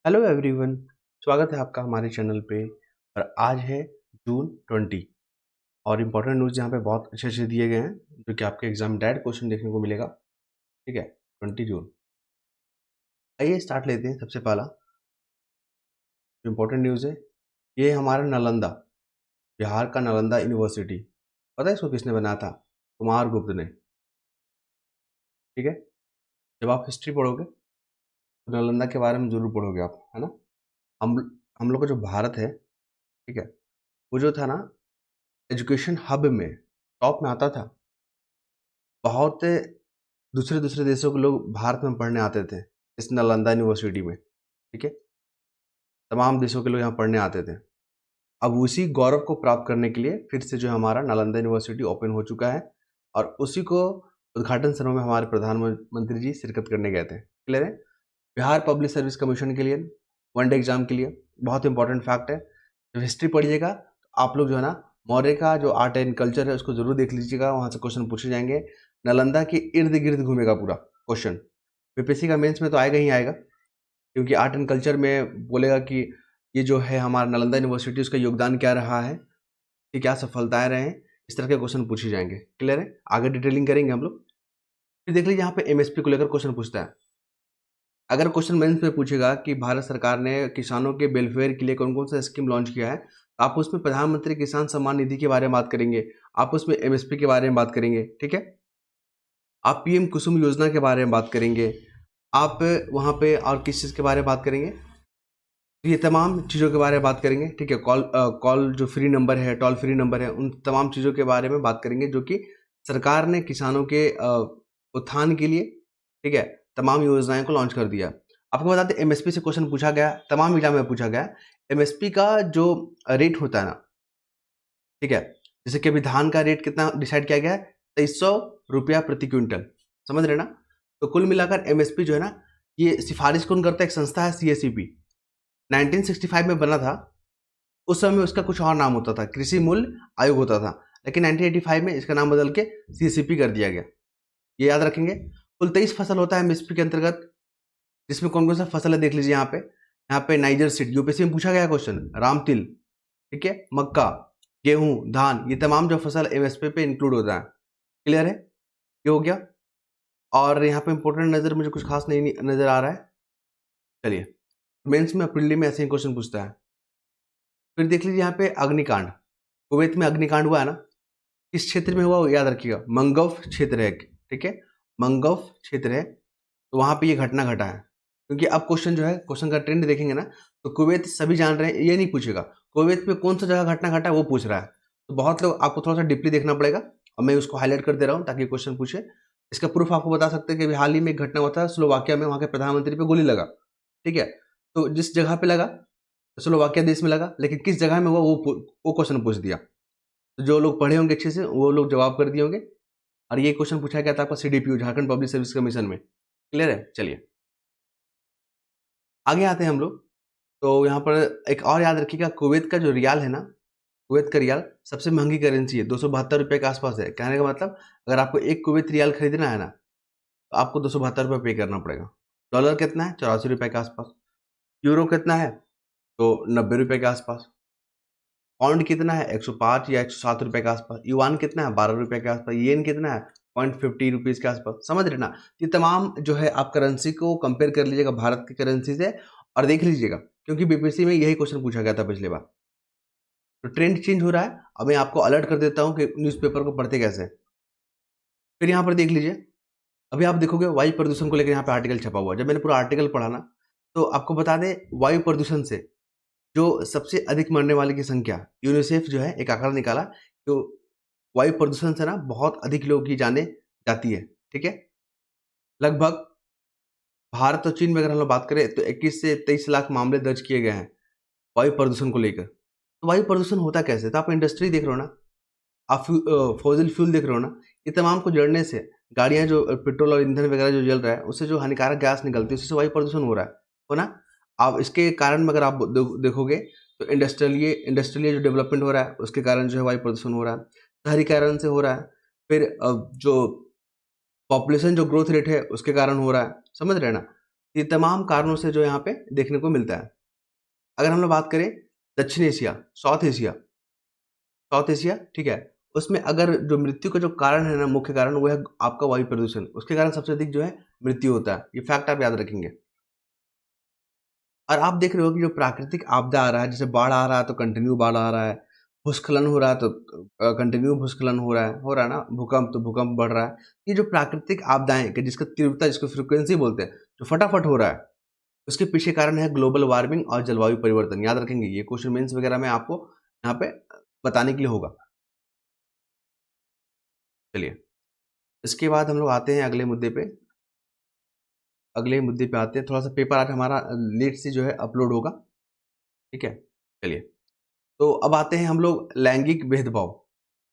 Hello everyone. स्वागत है आपका हमारे चैनल पे। और आज है जून 20 और इम्पोर्टेंट न्यूज़ यहाँ पे बहुत अच्छे अच्छे दिए गए हैं जो कि आपके एग्जाम डायरेक्ट क्वेश्चन देखने को मिलेगा। ठीक है, 20 जून। आइए स्टार्ट लेते हैं। सबसे पहला जो इम्पोर्टेंट न्यूज़ है ये हमारा नालंदा, बिहार का नालंदा यूनिवर्सिटी। पता है इसको किसने बनाया था? कुमार गुप्त ने। ठीक है, जब आप हिस्ट्री पढ़ोगे तो नालंदा के बारे में जरूर पढ़ोगे आप, है ना। हम हम लोग का जो भारत है, ठीक है, वो जो था ना, एजुकेशन हब में टॉप में आता था। बहुत दूसरे दूसरे देशों के लोग भारत में पढ़ने आते थे इस नालंदा यूनिवर्सिटी में। ठीक है, तमाम देशों के लोग यहाँ पढ़ने आते थे। अब उसी गौरव को प्राप्त करने के लिए फिर से जो हमारा नालंदा यूनिवर्सिटी ओपन हो चुका है और उसी को उद्घाटन समारोह में हमारे प्रधानमंत्री जी शिरकत करने गए थे। क्लियर है? बिहार पब्लिक सर्विस कमीशन के लिए वनडे एग्जाम के लिए बहुत इंपॉर्टेंट फैक्ट है। जब हिस्ट्री पढ़िएगा तो आप लोग जो है ना, मौर्य का जो आर्ट एंड कल्चर है उसको जरूर देख लीजिएगा, वहाँ से क्वेश्चन पूछे जाएंगे। नालंदा के इर्द गिर्द घूमेगा पूरा क्वेश्चन। बीपीएससी का मेंस में तो आएगा ही आएगा, क्योंकि आर्ट एंड कल्चर में बोलेगा कि ये जो है हमारा नालंदा यूनिवर्सिटी, उसका योगदान क्या रहा है, कि क्या सफलताएं रहे हैं। इस तरह के क्वेश्चन पूछे जाएंगे। क्लियर है? आगे डिटेलिंग करेंगे हम लोग। फिर देख लीजिए यहाँ पे एमएसपी को लेकर क्वेश्चन पूछता है। अगर क्वेश्चन मेंस में पूछेगा कि भारत सरकार ने किसानों के वेलफेयर के लिए कौन कौन सा स्कीम लॉन्च किया है, तो आप उसमें प्रधानमंत्री किसान सम्मान निधि के बारे में बात करेंगे, आप उसमें एमएसपी के बारे में बात करेंगे। ठीक है, आप पीएम कुसुम योजना के बारे में बात करेंगे, आप वहाँ पे और किस चीज़ के बारे में बात करेंगे, तो ये तमाम चीज़ों के बारे में बात करेंगे। ठीक है, कॉल जो फ्री नंबर है, टोल फ्री नंबर है, उन तमाम चीज़ों के बारे में बात करेंगे जो कि सरकार ने किसानों के उत्थान के लिए, ठीक है, तमाम योजनाएं को लॉन्च कर दिया। आपको बता दें एमएसपी से क्वेश्चन पूछा गया, तमाम एग्जाम में पूछा गया। एमएसपी का जो रेट होता है ना, ठीक है, जैसे कि अभी धान का रेट कितना डिसाइड किया गया है, 2300 रुपया प्रति क्विंटल। समझ रहे ना? तो कुल मिलाकर एमएसपी जो है ना, ये सिफारिश कौन करता है? एक संस्था है सीएसईपी, 1965 में बना था। उस समय उसका कुछ और नाम होता था, कृषि मूल्य आयोग होता था, लेकिन 1985 में इसका नाम बदल के सीएसईपी कर दिया गया। ये याद रखेंगे। कुल 23 फसल होता है एमएसपी के अंतर्गत, जिसमें कौन कौन सा फसल है देख लीजिए। यहाँ पे नाइजर सीड, यूपीएससी में पूछा गया क्वेश्चन, रामतिल, ठीक है, मक्का, गेहूं, धान, ये तमाम जो फसल एमएसपी पे इंक्लूड होता है। क्लियर है? ये हो गया। और यहाँ पे इंपॉर्टेंट नजर मुझे कुछ खास नहीं नजर आ रहा है। चलिए, मेंस में प्रीलिम में ऐसे ही क्वेश्चन पूछता है। फिर देख लीजिए यहाँ पे अग्निकांड, कुवैत में अग्निकांड हुआ है ना, किस क्षेत्र में हुआ वो याद रखिएगा, मंगफ क्षेत्र है। ठीक है, मंगफ क्षेत्र है, तो वहां पे ये घटना घटा है। क्योंकि अब क्वेश्चन जो है, क्वेश्चन का ट्रेंड देखेंगे ना, तो कुवैत सभी जान रहे हैं, ये नहीं पूछेगा कुवैत में कौन सा जगह घटना घटा है, वो पूछ रहा है। तो बहुत लोग, आपको थोड़ा सा डीपली देखना पड़ेगा और मैं उसको हाईलाइट कर दे रहा हूँ ताकि क्वेश्चन पूछे। इसका प्रूफ आपको बता सकते हैं कि अभी हाल ही में एक घटना हुआ था स्लोवाकिया में, वहां के प्रधानमंत्री पे गोली लगा। ठीक है, तो जिस जगह पे लगा, स्लोवाकिया देश में लगा, लेकिन किस जगह में हुआ वो क्वेश्चन पूछ दिया। तो जो लोग पढ़े होंगे अच्छे से वो लोग जवाब कर दिए होंगे। और ये क्वेश्चन पूछा गया था आपका सीडीपीयू, झारखंड पब्लिक सर्विस कमीशन में। क्लियर है? चलिए आगे आते हैं हम लोग। तो यहाँ पर एक और याद रखिएगा, कुवैत का जो रियाल है ना, कुवैत का रियाल सबसे महंगी करेंसी है, 272 रुपये के आसपास है। कहने का मतलब, अगर आपको एक कुवैत रियाल खरीदना है ना, तो आपको 272 रुपये पे करना पड़ेगा। डॉलर कितना है? 84 रुपये के आसपास। यूरो कितना है? तो 90 रुपये के आसपास। पाउंड कितना है? 105 या 107 रुपये के आसपास। युआन कितना है? 12 रुपये के आसपास। येन कितना है? 0.50 रुपीज़ के आसपास। समझ रहे ना? ये तमाम जो है आप करेंसी को कंपेयर कर लीजिएगा भारत की करेंसी से और देख लीजिएगा, क्योंकि बीपीएससी में यही क्वेश्चन पूछा गया था पिछली बार। तो ट्रेंड चेंज हो रहा है। अब मैं आपको अलर्ट कर देता हूँ कि न्यूज़पेपर को पढ़ते कैसे। फिर यहाँ पर देख लीजिए, अभी आप देखोगे वायु प्रदूषण को लेकर यहाँ पे आर्टिकल छपा हुआ है। जब मैंने पूरा आर्टिकल पढ़ा ना, तो आपको बता दें, वायु प्रदूषण से जो सबसे अधिक मरने वाले की संख्या, यूनिसेफ जो है एक आंकड़ा निकाला, तो वायु प्रदूषण से ना बहुत अधिक लोगों की जानें जाती है। ठीक है, लगभग भारत और चीन में अगर हम लोग बात करें तो 21 से 23 लाख मामले दर्ज किए गए हैं वायु प्रदूषण को लेकर। तो वायु प्रदूषण होता कैसे? तो आप इंडस्ट्री देख रहे हो ना, आप फॉसिल फ्यूल देख रहे हो ना, ये तमाम को जड़ने से, गाड़ियां जो पेट्रोल और ईंधन वगैरह जो जल रहा है, उससे जो हानिकारक गैस निकलती है, उससे वायु प्रदूषण हो रहा है, हो ना। अब इसके कारण में अगर आप देखोगे तो इंडस्ट्रियल जो डेवलपमेंट हो रहा है उसके कारण जो है वायु प्रदूषण हो रहा है, शहरीकरण से हो रहा है। फिर जो पॉपुलेशन जो ग्रोथ रेट है उसके कारण हो रहा है। समझ रहे हैं ना? ये तमाम कारणों से जो यहाँ पे देखने को मिलता है। अगर हम लोग बात करें दक्षिण एशिया, साउथ एशिया, ठीक है, उसमें अगर जो मृत्यु का जो कारण है ना, मुख्य कारण वो है आपका वायु प्रदूषण। उसके कारण सबसे अधिक जो है मृत्यु होता है। ये फैक्ट आप याद रखेंगे। और आप देख रहे हो कि जो प्राकृतिक आपदा आ रहा है, जैसे बाढ़ आ रहा है तो कंटिन्यू बाढ़ आ रहा है, भूस्खलन हो रहा है तो कंटिन्यू भूस्खलन हो रहा है ना, भूकंप तो भूकंप बढ़ रहा है। ये जो प्राकृतिक आपदाएं कि जिसका तीव्रता, जिसको फ्रिक्वेंसी बोलते हैं, जो फटाफट हो रहा है, उसके पीछे कारण है ग्लोबल वार्मिंग और जलवायु परिवर्तन। याद रखेंगे, ये क्वेश्चन मेंस वगैरह में आपको यहाँ पे बताने के लिए होगा। चलिए, इसके बाद हम लोग आते हैं अगले मुद्दे पे आते हैं। थोड़ा सा पेपर आज हमारा लेट से जो है अपलोड होगा, ठीक है। चलिए, तो अब आते हैं हम लोग लैंगिक भेदभाव,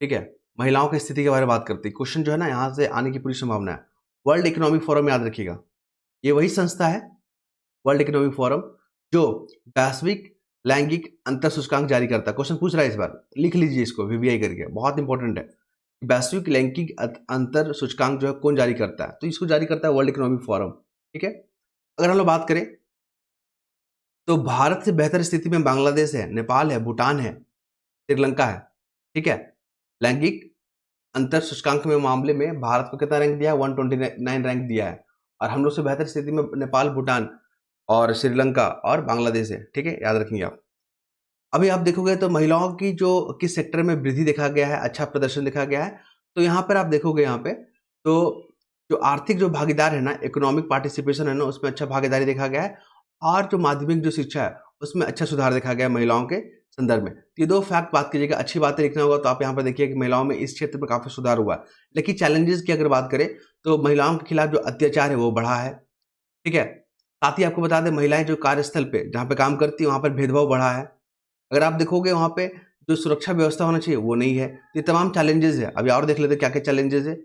ठीक है, महिलाओं की स्थिति के बारे में बात करते हैं। क्वेश्चन जो है ना यहाँ से आने की पूरी संभावना है। वर्ल्ड इकोनॉमिक फोरम याद रखिएगा, ये वही संस्था है, वर्ल्ड इकोनॉमिक फोरम, जो वैश्विक लैंगिक अंतर सूचकांक जारी करता है। क्वेश्चन पूछ रहा है इस बार, लिख लीजिए इसको वीवीआई करके, बहुत इंपॉर्टेंट है। वैश्विक लैंगिक अंतर सूचकांक जो है कौन जारी करता है? तो इसको जारी करता है वर्ल्ड इकोनॉमिक फोरम, ठीक है। अगर हम लोग बात करें तो भारत से बेहतर स्थिति में बांग्लादेश है, नेपाल है, भूटान है, श्रीलंका है, ठीक है। लैंगिक अंतर सूचकांक में मामले में भारत को कितना रैंक दिया है? 129 रैंक दिया है। और हम लोग से बेहतर स्थिति में नेपाल, भूटान और श्रीलंका और बांग्लादेश है, ठीक है, याद रखेंगे आप। अभी आप देखोगे तो महिलाओं की जो किस सेक्टर में वृद्धि देखा गया है, अच्छा प्रदर्शन देखा गया है, तो यहाँ पर आप देखोगे, यहाँ पे तो जो आर्थिक जो भागीदार है ना, इकोनॉमिक पार्टिसिपेशन है ना, उसमें अच्छा भागीदारी देखा गया है। और जो माध्यमिक जो शिक्षा है उसमें अच्छा सुधार देखा गया है महिलाओं के संदर्भ में। ये दो फैक्ट बात कीजिएगा, अच्छी बातें लिखना होगा तो आप यहाँ पर देखिए कि महिलाओं में इस क्षेत्र में काफी सुधार हुआ है। लेकिन चैलेंजेस की अगर बात करें तो महिलाओं के खिलाफ जो अत्याचार है वो बढ़ा है, ठीक है। साथ ही आपको बता दें, महिलाएं जो कार्यस्थल पे जहाँ पे काम करती है वहाँ पर भेदभाव बढ़ा है। अगर आप देखोगे वहाँ पे जो सुरक्षा व्यवस्था होना चाहिए वो नहीं है। ये तमाम चैलेंजेस है। अभी और देख लेते हैं क्या क्या चैलेंजेस है।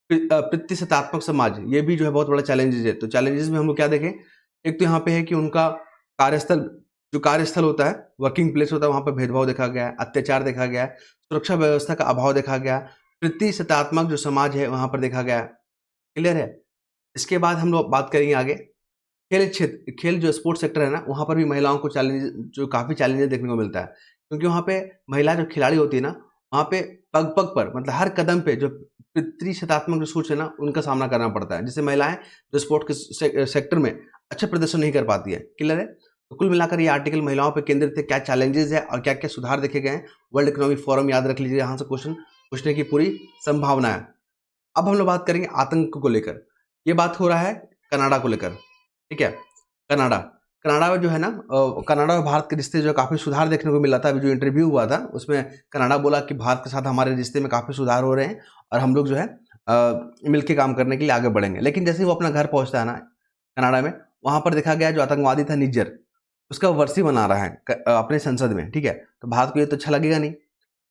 प्रतिशतात्मक समाज, ये भी जो है बहुत बड़ा चैलेंजेस है। तो चैलेंजेस में हम लोग क्या देखें, एक तो यहाँ पे है कि उनका कार्यस्थल, जो कार्यस्थल होता है, वर्किंग प्लेस होता है, वहाँ पर भेदभाव देखा गया है, अत्याचार देखा गया है, सुरक्षा व्यवस्था का अभाव देखा गया है, प्रतिशतात्मक जो समाज है वहाँ पर देखा गया है। क्लियर है। इसके बाद हम लोग बात करेंगे आगे, खेल क्षेत्र, खेल जो स्पोर्ट्स सेक्टर है ना, वहाँ पर भी महिलाओं को चैलेंज, जो काफ़ी चैलेंजेस देखने को मिलता है। क्योंकि वहाँ पे महिला जो खिलाड़ी होती है ना, वहाँ पे पग पग पर, मतलब हर कदम पे जो प्रतिशतात्मक जो सोच है ना, उनका सामना करना पड़ता है, जिससे महिलाएं जो स्पोर्ट के सेक्टर में अच्छा प्रदर्शन नहीं कर पाती है। क्लियर है। तो कुल मिलाकर ये आर्टिकल महिलाओं पर केंद्रित है, क्या चैलेंजेस है और क्या क्या सुधार देखे गए हैं। वर्ल्ड इकोनॉमिक फोरम याद रख लीजिए, यहाँ से क्वेश्चन पूछने की पूरी संभावना है। अब हम लोग बात करेंगे आतंक को लेकर। ये बात हो रहा है कनाडा को लेकर, ठीक है। कनाडा, कनाडा में जो है ना, कनाडा और भारत के रिश्ते जो है काफ़ी सुधार देखने को मिला था। अभी जो इंटरव्यू हुआ था उसमें कनाडा बोला कि भारत के साथ हमारे रिश्ते में काफ़ी सुधार हो रहे हैं और हम लोग जो है मिलके काम करने के लिए आगे बढ़ेंगे। लेकिन जैसे ही वो अपना घर पहुंचता है ना कनाडा में, वहाँ पर देखा गया जो आतंकवादी था निज्जर, उसका वर्सी बना रहा है अपने संसद में, ठीक है। तो भारत को ये तो अच्छा लगेगा नहीं।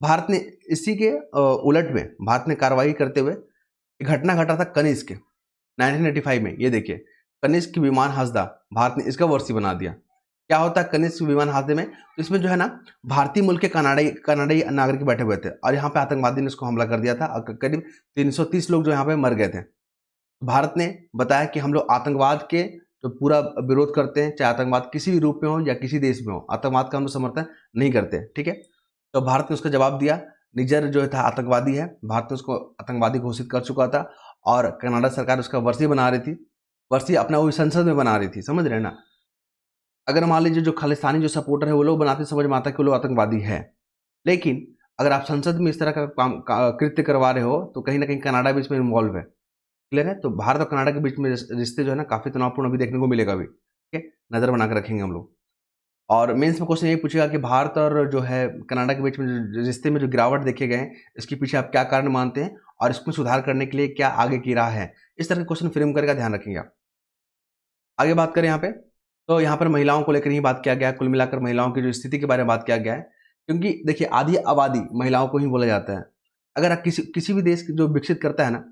भारत ने इसी के उलट में भारत ने कार्रवाई करते हुए, एक घटना घटा था कनिष्क 1985 में, ये देखिए कनिष्क विमान हादसा, भारत ने इसका वर्सी बना दिया। क्या होता है कनिष्क विमान हादसे में? तो इसमें जो है ना, भारतीय मूल के कनाडाई नागरिक बैठे हुए थे और यहाँ पे आतंकवादी ने उसको हमला कर दिया था। करीब 330 लोग जो यहाँ पे मर गए थे। भारत ने बताया कि हम लोग आतंकवाद के जो पूरा विरोध करते हैं, चाहे आतंकवाद किसी भी रूप में हो या किसी देश में हो, आतंकवाद का हम लोग समर्थन नहीं करते, ठीक है। तो भारत ने उसका जवाब दिया। निजर जो था आतंकवादी है, भारत ने उसको आतंकवादी घोषित कर चुका था और कनाडा सरकार उसका वर्सी बना रही थी, वर्सी अपना वो संसद में बना रही थी, समझ रहे हैं ना। अगर मान लीजिए जो खालिस्तानी जो सपोर्टर है वो लोग बनाते, समझ में आता है कि वो लोग आतंकवादी है। लेकिन अगर आप संसद में इस तरह का काम कृत्य करवा रहे हो तो कहीं ना कहीं कनाडा भी इसमें इन्वॉल्व है। क्लियर है। तो भारत और कनाडा के बीच में रिश्ते जो है ना काफी तनावपूर्ण अभी देखने को मिलेगा अभी, ठीक है, नजर बना कर रखेंगे हम लोग। और मेंस में क्वेश्चन ये पूछेगा कि भारत और जो है कनाडा के बीच में जो रिश्ते में जो गिरावट देखे गए हैं, इसके पीछे आप क्या कारण मानते हैं और इसमें सुधार करने के लिए क्या आगे की राह है। इस तरह के क्वेश्चन फ्रेम करके ध्यान रखेंगे आप। आगे बात करें यहाँ पे, तो यहाँ पर महिलाओं को लेकर ही बात किया गया है। कुल मिलाकर महिलाओं की जो स्थिति के बारे में बात किया गया है, क्योंकि देखिए आधी आबादी महिलाओं को ही बोला जाता है। अगर आप किसी भी देश जो विकसित करता है ना,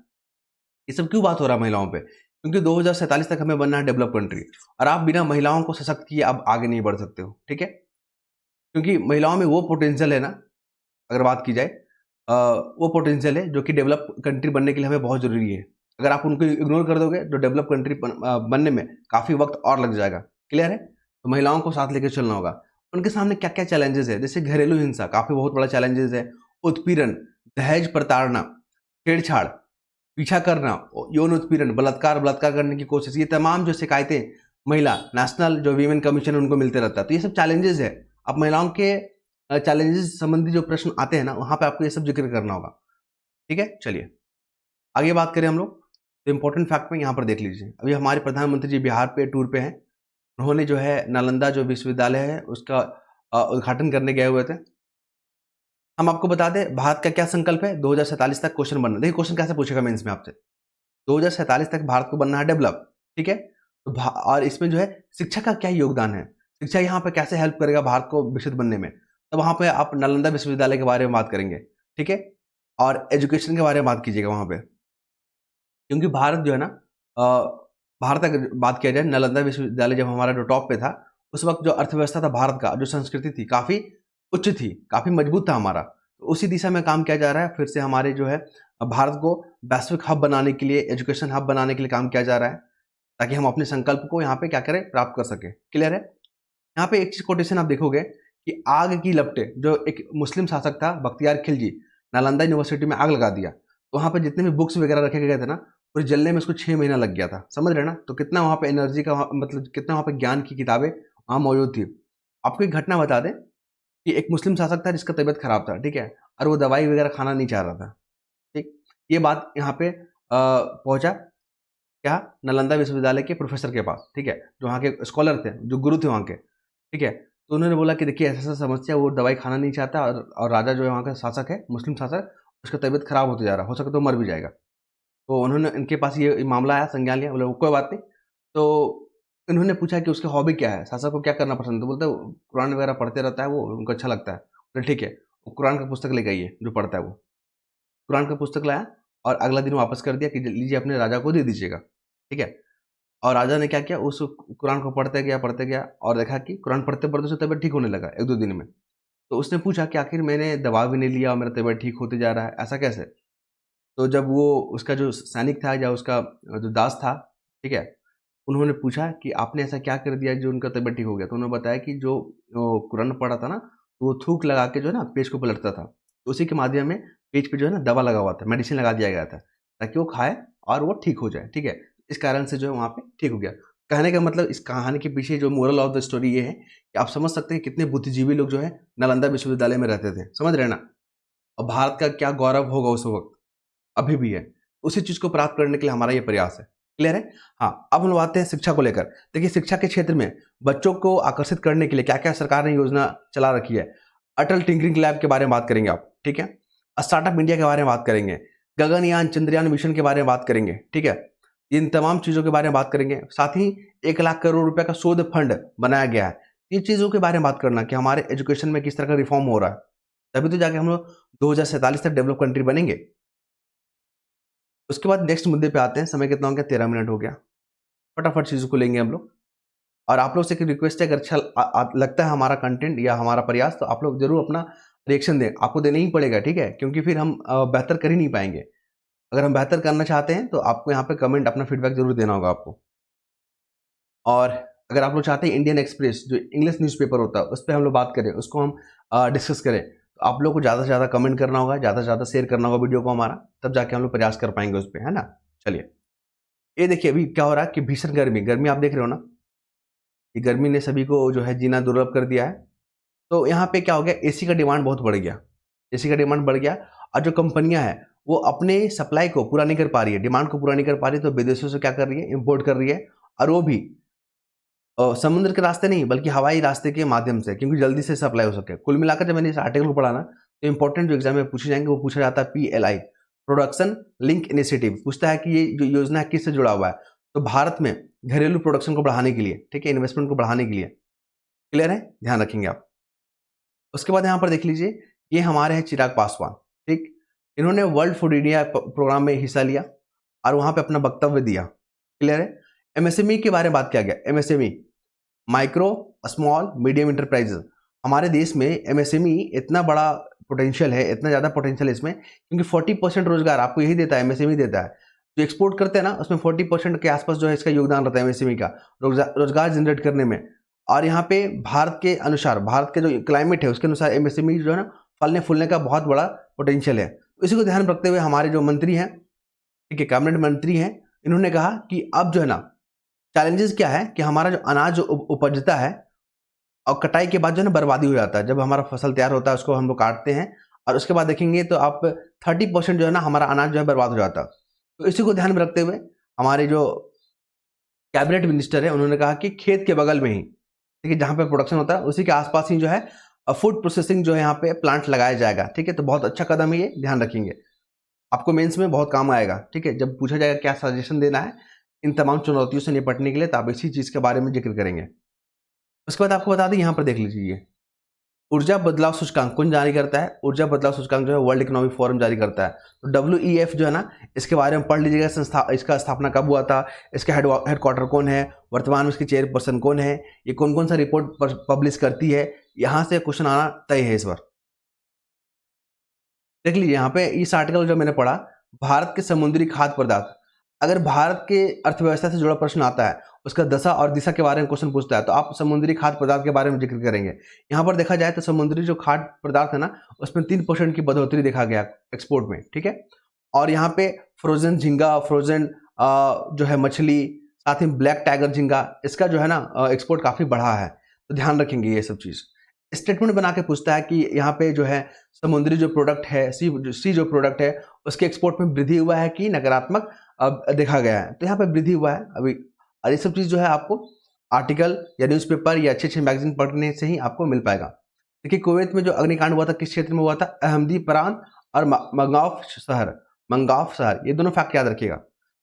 ये सब क्यों बात हो रहा है महिलाओं पे? क्योंकि 2047 तक हमें बनना है डेवलप कंट्री, और आप बिना महिलाओं को सशक्त किए आप आगे नहीं बढ़ सकते हो, ठीक है। क्योंकि महिलाओं में वो पोटेंशियल है ना, अगर बात की जाए वो पोटेंशियल है जो कि डेवलप कंट्री बनने के लिए हमें बहुत जरूरी है। अगर आप उनको इग्नोर कर दोगे तो डेवलप कंट्री बनने में काफ़ी वक्त और लग जाएगा। क्लियर है? तो महिलाओं को साथ लेकर चलना होगा। उनके सामने क्या-क्या चैलेंजेस है, जैसे घरेलू हिंसा काफ़ी बहुत बड़ा चैलेंजेस है, उत्पीड़न, दहेज प्रताड़ना, छेड़छाड़, पीछा करना, यौन उत्पीड़न, बलात्कार करने की कोशिश, ये तमाम जो शिकायतें महिला नेशनल जो वीमेन कमीशन है उनको मिलते रहता है। तो ये सब चैलेंजेस है। अब महिलाओं के चैलेंजेस संबंधी जो प्रश्न आते हैं ना, वहाँ पे आपको ये सब ज़िक्र करना होगा। ठीक है? चलिए, आगे बात करें हम लोग, तो इम्पोर्टेंट फैक्ट में यहाँ पर देख लीजिए। अभी हमारे प्रधानमंत्री जी बिहार पे टूर पे हैं। उन्होंने जो है नालंदा जो विश्वविद्यालय है उसका उद्घाटन करने गए हुए थे। हम आपको बता दें भारत का क्या संकल्प है, 2047 तक क्वेश्चन बनना। देखिए क्वेश्चन कैसे पूछेगा मेंस में आपसे, 2047 तक भारत को बनना है डेवलप, ठीक है? तो और इसमें जो है शिक्षा का क्या योगदान है, शिक्षा यहाँ पे कैसे हेल्प करेगा भारत को विकसित बनने में, तो वहाँ पे आप नालंदा विश्वविद्यालय के बारे में बात करेंगे, ठीक है? और एजुकेशन के बारे में बात कीजिएगा वहाँ पे, क्योंकि भारत जो है ना भारत अगर बात किया जाए, नालंदा विश्वविद्यालय जब हमारा जो टॉप पे था, उस वक्त जो अर्थव्यवस्था था भारत का, जो संस्कृति थी काफ़ी उच्च थी, काफ़ी मजबूत था हमारा। तो उसी दिशा में काम किया जा रहा है, फिर से हमारे जो है भारत को वैश्विक हब बनाने के लिए, एजुकेशन हब बनाने के लिए काम किया जा रहा है, ताकि हम अपने संकल्प को यहाँ पे क्या करें, प्राप्त कर सकें। क्लियर है? यहाँ पे एक चीज कोटेशन आप देखोगे कि आग की लपटें, जो एक मुस्लिम शासक था बख्तियार खिलजी, नालंदा यूनिवर्सिटी में आग लगा दिया, तो वहाँ पे जितने भी बुक्स वगैरह रखे गए थे ना, पूरे जलने में उसको 6 महीना लग गया था। समझ रहे ना? तो कितना वहाँ पे एनर्जी का मतलब कितना वहाँ पे ज्ञान की किताबें वहाँ मौजूद थी। आपको एक घटना बता दें कि एक मुस्लिम शासक था जिसका तबीयत खराब था, ठीक है? और वो दवाई वगैरह खाना नहीं चाह रहा था, ठीक? ये बात यहाँ पे पहुँचा क्या, नालंदा विश्वविद्यालय के प्रोफेसर के पास, ठीक है? जो वहाँ के स्कॉलर थे, जो गुरु थे वहाँ के, ठीक है? तो उन्होंने बोला कि देखिए ऐसा-ऐसा समस्या, वो दवाई खाना नहीं चाहता, और राजा जो है वहाँ का शासक है, मुस्लिम शासक, उसका तबीयत खराब होते जा रहा है, हो सके तो मर भी जाएगा। तो उन्होंने इनके पास ये मामला आया, संज्ञान लिया, बोले कोई बात नहीं। तो इन्होंने पूछा कि उसकी हॉबी क्या है? शासक को क्या करना पसंद है? तो बोलता है कुरान वगैरह पढ़ते रहता है वो, उनको अच्छा लगता है। बोले ठीक है, वो कुरान का पुस्तक लेके आइए जो पढ़ता है वो। कुरान का पुस्तक लाया और अगला दिन वापस कर दिया कि लीजिए अपने राजा को दे दीजिएगा, ठीक है? और राजा ने क्या किया, उस कुरान को पढ़ते गया और देखा कि कुरान पढ़ते-पढ़ते उसकी तबीयत ठीक होने लगा 1-2 दिन में। तो उसने पूछा कि आखिर मैंने दवा भी नहीं लिया और मेरा तबीयत ठीक होते जा रहा है, ऐसा कैसे? तो जब वो उसका जो सैनिक था या उसका जो दास था, ठीक है? उन्होंने पूछा कि आपने ऐसा क्या कर दिया जो उनका तबीयत ठीक हो गया? तो उन्होंने बताया कि जो कुरान पढ़ा था ना, तो वो थूक लगा के जो है ना पेज को पलटता था। तो उसी के माध्यम में पेज पे जो है ना दवा लगा हुआ था, मेडिसिन लगा दिया गया था, ताकि वो खाए और वो ठीक हो जाए, ठीक है? इस कारण से जो है वहाँ पे ठीक हो गया। कहने का मतलब इस कहानी के पीछे जो मोरल ऑफ द स्टोरी ये है कि आप समझ सकते हैं कितने बुद्धिजीवी लोग जो है नालंदा विश्वविद्यालय में रहते थे। समझ रहे हैं ना? और भारत का क्या गौरव होगा उस वक़्त, अभी भी है। उसी चीज़ को प्राप्त करने के लिए हमारा ये प्रयास है। क्लियर है? हाँ, अब हम आते हैं शिक्षा को लेकर। देखिए शिक्षा के क्षेत्र में बच्चों को आकर्षित करने के लिए क्या-क्या सरकार ने योजना चला रखी है। अटल टिंकरिंग लैब के बारे में बात करेंगे आप, ठीक है? स्टार्टअप इंडिया के बारे में बात करेंगे। गगनयान, चंद्रयान मिशन के बारे में बात करेंगे, ठीक है? इन तमाम चीज़ों के बारे में बात करेंगे। साथ ही 1 लाख करोड़ रुपए का शोध फंड बनाया गया है। इन चीज़ों के बारे में बात करना कि हमारे एजुकेशन में किस तरह का रिफॉर्म हो रहा है। तभी तो जाके हम लोग 2047 तक डेवलप कंट्री बनेंगे। उसके बाद नेक्स्ट मुद्दे पे आते हैं। समय कितना हो गया? 13 मिनट हो गया। फटाफट चीज़ों को लेंगे हम लोग। और आप लोग से एक रिक्वेस्ट है, अगर अच्छा लगता है हमारा कंटेंट या हमारा प्रयास, तो आप लोग ज़रूर अपना रिएक्शन दें। आपको देना ही पड़ेगा, ठीक है? क्योंकि फिर हम बेहतर कर ही नहीं पाएँगे। अगर हम बेहतर करना चाहते हैं, तो आपको यहाँ पे कमेंट अपना फीडबैक ज़रूर देना होगा आपको। और अगर आप लोग चाहते हैं इंडियन एक्सप्रेस जो इंग्लिश न्यूज़पेपर होता है, उस पे हम लोग बात करें, उसको हम डिस्कस करें, तो आप लोग को ज़्यादा से ज़्यादा कमेंट करना होगा, ज़्यादा से ज़्यादा शेयर करना होगा वीडियो को हमारा, तब जाके हम लोग प्रयास कर पाएँगे उस पे, है ना? चलिए, ये देखिए अभी क्या हो रहा है कि भीषण गर्मी, गर्मी आप देख रहे हो ना? ये गर्मी ने सभी को जो है जीना दुर्लभ कर दिया है। तो यहाँ पे क्या हो गया, एसी का डिमांड बहुत बढ़ गया। एसी का डिमांड बढ़ गया और जो कंपनियाँ हैं, वो अपने सप्लाई को पूरा नहीं कर पा रही है, डिमांड को पूरा नहीं कर पा रही, तो विदेशों से क्या कर रही है, इम्पोर्ट कर रही है, और वो भी समुद्र के रास्ते नहीं बल्कि हवाई रास्ते के माध्यम से, क्योंकि जल्दी से सप्लाई हो सके। कुल मिलाकर जब मैंने इस आर्टिकल को पढ़ा ना, तो इंपॉर्टेंट जो एग्जाम में पूछे जाएंगे वो पूछा जाता है पीएलआई, प्रोडक्शन लिंक इनिशिएटिव। पूछता है कि ये जो योजना है किससे जुड़ा हुआ है, तो भारत में घरेलू प्रोडक्शन को बढ़ाने के लिए, ठीक है, इन्वेस्टमेंट को बढ़ाने के लिए। क्लियर है? ध्यान रखेंगे आप। उसके बाद यहाँ पर देख लीजिए, ये हमारे हैं चिराग पासवान, ठीक। इन्होंने वर्ल्ड फूड इंडिया प्रोग्राम में हिस्सा लिया और वहां पे अपना वक्तव्य दिया। क्लियर है? एमएसएमई के बारे में बात किया गया। MSME, micro small medium enterprises. हमारे देश में एमएसएमई इतना बड़ा पोटेंशियल है, इतना ज़्यादा पोटेंशियल है इसमें, क्योंकि 40% रोजगार आपको यही देता है, एमएसएमई देता है। जो एक्सपोर्ट करते हैं ना उसमें 40% के आसपास जो है इसका योगदान रहता है एमएसएमई का रोजगार जनरेट करने में। और यहाँ पे भारत के अनुसार, भारत के जो क्लाइमेट है उसके अनुसार एमएसएमई जो है ना फलने फूलने का बहुत बड़ा पोटेंशियल है। तो इसी को ध्यान में रखते हुए हमारे जो मंत्री हैं, ठीक है, कैबिनेट मंत्री हैं, इन्होंने कहा कि अब जो है ना चैलेंजेस क्या है कि हमारा जो अनाज उपजता है और कटाई के बाद जो है ना बर्बादी हो जाता है। जब हमारा फसल तैयार होता है उसको हम लोग काटते हैं और उसके बाद देखेंगे तो आप 30% जो है ना हमारा अनाज जो है बर्बाद हो जाता है। तो इसी को ध्यान में रखते हुए हमारे जो कैबिनेट मिनिस्टर है उन्होंने कहा कि खेत के बगल में ही, ठीक है, जहाँ पे प्रोडक्शन होता है उसी के आसपास ही जो है फूड प्रोसेसिंग जो है यहाँ पे प्लांट लगाया जाएगा। ठीक है, तो बहुत अच्छा कदम है ये, ध्यान रखेंगे, आपको मेंस में बहुत काम आएगा। ठीक है, जब पूछा जाएगा क्या सजेशन देना है इन तमाम चुनौतियों से निपटने के लिए, तो आप इसी चीज़ के बारे में जिक्र करेंगे। उसके बाद आपको बता दें, यहाँ पर देख लीजिए, ऊर्जा बदलाव सूचकांक कौन जारी करता है? ऊर्जा बदलाव सूचकांक जो है वर्ल्ड इकोनॉमिक फोरम जारी करता है। तो WEF जो है ना, इसके बारे में पढ़ लीजिएगा, संस्था, इसका स्थापना कब हुआ था, इसका हेडक्वार्टर कौन है, वर्तमान में इसकी चेयरपर्सन कौन है, ये कौन कौन सा रिपोर्ट पब्लिश करती है, यहाँ से क्वेश्चन आना तय है इस बार। देख लीजिए यहाँ पे इस आर्टिकल जो मैंने पढ़ा, भारत के समुद्री खाद्य पदार्थ, अगर भारत के अर्थव्यवस्था से जुड़ा प्रश्न आता है, उसका दशा और दिशा के बारे में क्वेश्चन पूछता है, तो आप समुद्री खाद्य पदार्थ के बारे में जिक्र करेंगे। यहाँ पर देखा जाए तो समुद्री जो खाद्य पदार्थ है ना, उसमें 3% की बढ़ोतरी देखा गया एक्सपोर्ट में। ठीक है, और यहाँ पे फ्रोजन झींगा, फ्रोजन जो है मछली, साथ ही ब्लैक टाइगर झींगा, इसका जो है ना एक्सपोर्ट काफी बढ़ा है। तो ध्यान रखेंगे ये सब चीज। स्टेटमेंट बना के पूछता है कि यहाँ पे जो है समुद्री जो प्रोडक्ट है, सी जो प्रोडक्ट है, उसके एक्सपोर्ट में वृद्धि हुआ है कि नकारात्मक अब देखा गया है। तो यहाँ पे वृद्धि हुआ है अभी, और ये सब चीज़ जो है आपको आर्टिकल या न्यूज़पेपर या अच्छे अच्छे मैगजीन पढ़ने से ही आपको मिल पाएगा। देखिए, कुवैत में जो अग्निकांड हुआ था किस क्षेत्र में हुआ था? अहमदी परान और मंगाफ शहर, ये दोनों फैक्ट याद रखिएगा।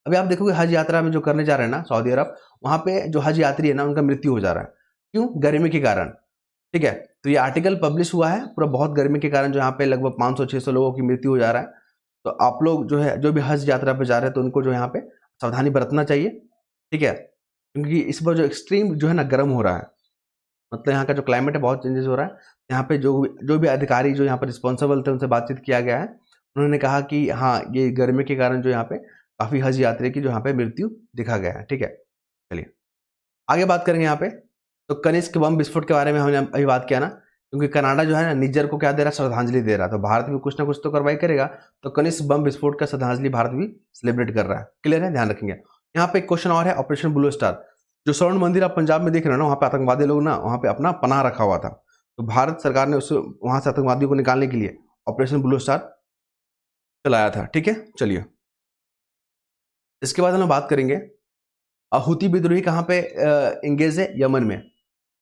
अभी आप देखोगे हज यात्रा में जो करने जा रहे हैं ना सऊदी अरब, वहाँ पे जो हज यात्री है ना उनका मृत्यु हो जा रहा है। क्यों? गर्मी के कारण। ठीक है, तो ये आर्टिकल पब्लिश हुआ है, पूरा बहुत गर्मी के कारण जो यहाँ पे लगभग 500-600 लोगों की मृत्यु हो जा रहा है। तो आप लोग जो है जो भी हज यात्रा पे जा रहे हैं तो उनको जो यहाँ पे सावधानी बरतना चाहिए। ठीक है, क्योंकि इस बार जो एक्सट्रीम जो है ना गर्म हो रहा है, मतलब यहाँ का जो क्लाइमेट है बहुत चेंजेस हो रहा है। यहाँ पे जो भी अधिकारी जो यहाँ पर रिस्पॉन्सिबल थे उनसे बातचीत किया गया है, उन्होंने कहा कि हाँ, ये गर्मी के कारण जो यहाँ पे काफ़ी हज यात्री की जो यहाँ पे मृत्यु देखा गया है। ठीक है, चलिए आगे बात करेंगे यहाँ पे। तो कनिष्क बम विस्फोट के बारे में हमने अभी बात किया ना, क्योंकि कनाडा जो है ना निज्जर को क्या दे रहा है? श्रद्धांजलि दे रहा है। तो भारत भी कुछ ना कुछ तो कार्रवाई करेगा। तो कनिष्क बम विस्फोट का श्रद्धांजलि भारत भी सेलिब्रेट कर रहा है। क्लियर है, ध्यान रखेंगे। यहाँ पे एक क्वेश्चन और है, ऑपरेशन ब्लू स्टार, जो स्वर्ण मंदिर आप पंजाब में देख रहे हो ना, वहाँ पे आतंकवादी लोग ना वहाँ पे अपना पनाह रखा हुआ था। तो भारत सरकार ने उस वहाँ से आतंकवादियों को निकालने के लिए ऑपरेशन ब्लू स्टार चलाया था। ठीक है, चलिए इसके बाद हम बात करेंगे हुती विद्रोही कहाँ पे इंगेज है? यमन में।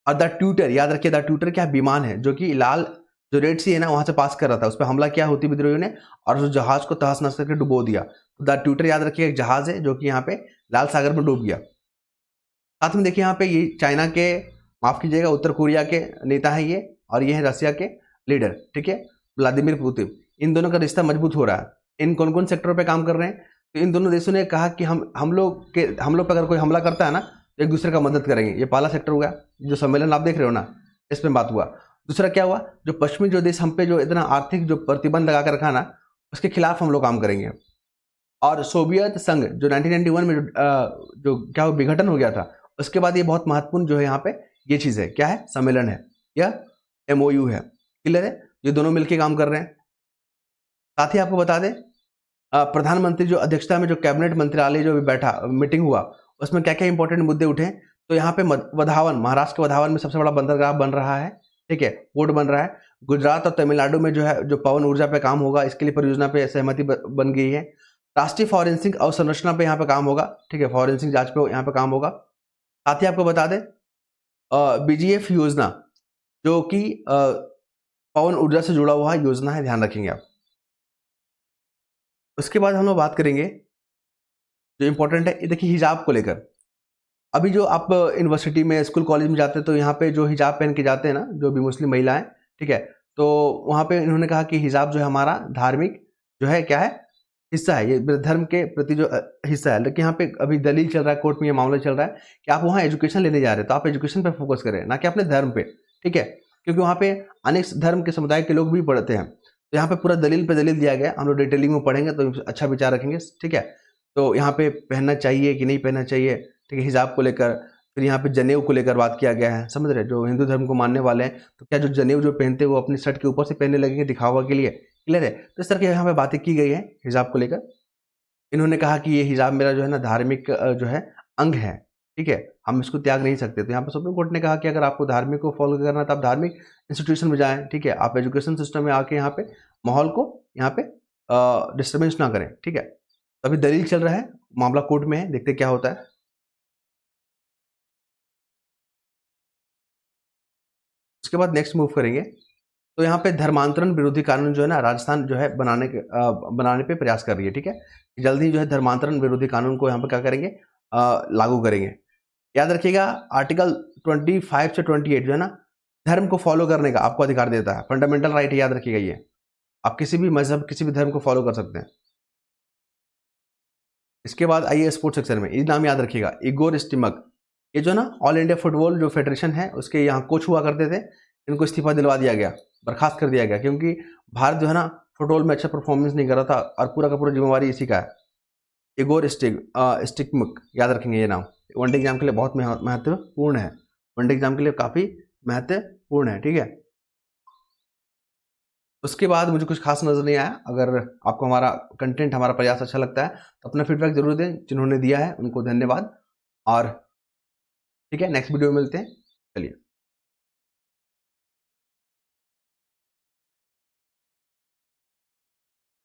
और द ट्यूटर, याद रखिए, द ट्यूटर क्या विमान है जो कि लाल जो रेड सी है ना वहां से पास कर रहा था, उस पर हमला किया हुती विद्रोहियों ने और उस जहाज को तहस नहस करके डुबो दिया। तो द ट्यूटर याद रखिए एक जहाज है जो कि यहाँ पे लाल सागर में डूब गया। साथ में देखिए यहाँ पे ये चाइना के, माफ कीजिएगा, उत्तर कोरिया के नेता है ये, और ये है रशिया के लीडर। ठीक है, व्लादिमीर पुतिन। इन दोनों का रिश्ता मजबूत हो रहा है। इन कौन कौन सेक्टरों पे काम कर रहे हैं? तो इन दोनों देशों ने कहा कि हम लोग पर अगर कोई हमला करता है ना तो एक दूसरे का मदद करेंगे। ये पहला सेक्टर हुआ, जो सम्मेलन आप देख रहे हो ना, इसमें बात हुआ। दूसरा क्या हुआ? जो पश्चिमी जो देश हम पे जो इतना आर्थिक जो प्रतिबंध लगा कर रखा ना, उसके खिलाफ हम लोग काम करेंगे। और सोवियत संघ जो 1991 में जो क्या विघटन हो गया था, उसके बाद ये बहुत महत्वपूर्ण जो है यहाँ पे ये चीज़ है, क्या है? सम्मेलन है या MOU है। क्लियर है, ये दोनों मिलकर काम कर रहे हैं। साथ ही आपको बता दें, प्रधानमंत्री जो अध्यक्षता में जो कैबिनेट मंत्रालय जो बैठा मीटिंग हुआ, उसमें क्या क्या इंपॉर्टेंट मुद्दे उठे? तो यहाँ पे वधावन, महाराष्ट्र के वधावन में सबसे बड़ा बंदरगाह बन रहा है। ठीक है, पोर्ट बन रहा है। गुजरात और तमिलनाडु में जो है जो पवन ऊर्जा पे काम होगा, इसके लिए परियोजना पे सहमति बन गई है। राष्ट्रीय फॉरेंसिक अवसंरचना पे यहाँ पे काम होगा। ठीक है, फॉरेंसिक जांच पे यहाँ पे काम होगा। साथ ही आपको बता दें BGF योजना जो कि पवन ऊर्जा से जुड़ा हुआ योजना है, ध्यान रखेंगे आप। उसके बाद हम लोग बात करेंगे जो इम्पोर्टेंट है, देखिए हिजाब को लेकर। अभी जो आप यूनिवर्सिटी में, स्कूल, कॉलेज में जाते हैं तो यहाँ पे जो हिजाब पहन के जाते हैं ना, जो भी मुस्लिम महिलाएं, ठीक है, तो वहाँ पे इन्होंने कहा कि हिजाब जो है हमारा धार्मिक जो है क्या है? हिस्सा है, ये धर्म के प्रति जो हिस्सा है। लेकिन यहाँ पे अभी दलील चल रहा है, कोर्ट में ये मामला चल रहा है कि आप वहाँ एजुकेशन लेने जा रहे हैं, तो आप एजुकेशन पे फोकस करें, ना कि अपने धर्म पे। ठीक है, क्योंकि वहाँ पे अनेक धर्म के समुदाय के लोग भी पढ़ते हैं। तो यहाँ पे पूरा दलील पे दलील दिया गया, हम लोग डिटेलिंग में पढ़ेंगे तो अच्छा विचार रखेंगे। ठीक है, तो यहाँ पे पहनना चाहिए कि नहीं पहनना चाहिए, ठीक है, हिजाब को लेकर। फिर यहाँ पे जनेऊ को लेकर बात किया गया है, समझ रहे, जो हिंदू धर्म को मानने वाले हैं तो क्या जो जनेऊ जो पहनते हैं वो अपनी शर्ट के ऊपर से पहनने लगेंगे दिखावा के लिए, क्लियर है। तो इस तरह की यहाँ पे बातें की गई है हिजाब को लेकर। इन्होंने कहा कि ये हिजाब मेरा जो है ना धार्मिक जो है अंग है, ठीक है, हम इसको त्याग नहीं सकते। तो यहाँ पे सुप्रीम कोर्ट ने कहा कि अगर आपको धार्मिक को फॉलो करना है तो आप धार्मिक इंस्टीट्यूशन में जाएं, ठीक है, आप एजुकेशन सिस्टम में आके यहाँ पे माहौल को यहाँ पे डिस्टर्बेंस ना करें, ठीक है। तो अभी दलील चल रहा है, मामला कोर्ट में है, देखते क्या होता है। उसके बाद नेक्स्ट मूव करेंगे तो यहाँ पे धर्मांतरण विरोधी कानून जो है ना राजस्थान जो है बनाने पे प्रयास कर रही है, ठीक है। जल्दी जो है धर्मांतरण विरोधी कानून को यहाँ पे क्या करेंगे, लागू करेंगे। याद रखिएगा आर्टिकल 25 से 28 जो है ना धर्म को फॉलो करने का आपको अधिकार देता है, फंडामेंटल राइट है, याद रखिएगा ये। आप किसी भी मजहब किसी भी धर्म को फॉलो कर सकते हैं। इसके बाद आइए स्पोर्ट्स सेक्शन में, ये नाम याद रखिएगा, इगोर स्टिमक। ये जो ना ऑल इंडिया फुटबॉल जो फेडरेशन है उसके यहाँ कोच हुआ करते थे, इनको इस्तीफा दिलवा दिया गया, बर्खास्त कर दिया गया, क्योंकि भारत जो है ना फुटबॉल में अच्छा परफॉर्मेंस नहीं कर रहा था और पूरा का पूरा जिम्मेवारी इसी का है। इगोर स्टिकमुक, याद रखेंगे ये नाम, वनडे एग्जाम के लिए बहुत महत्वपूर्ण है, वनडे एग्जाम के लिए काफ़ी महत्वपूर्ण है, ठीक है। उसके बाद मुझे कुछ खास नज़र नहीं आया। अगर आपको हमारा कंटेंट हमारा प्रयास अच्छा लगता है तो अपना फीडबैक जरूर दें, जिन्होंने दिया है उनको धन्यवाद। और ठीक है, नेक्स्ट वीडियो में मिलते हैं, चलिए।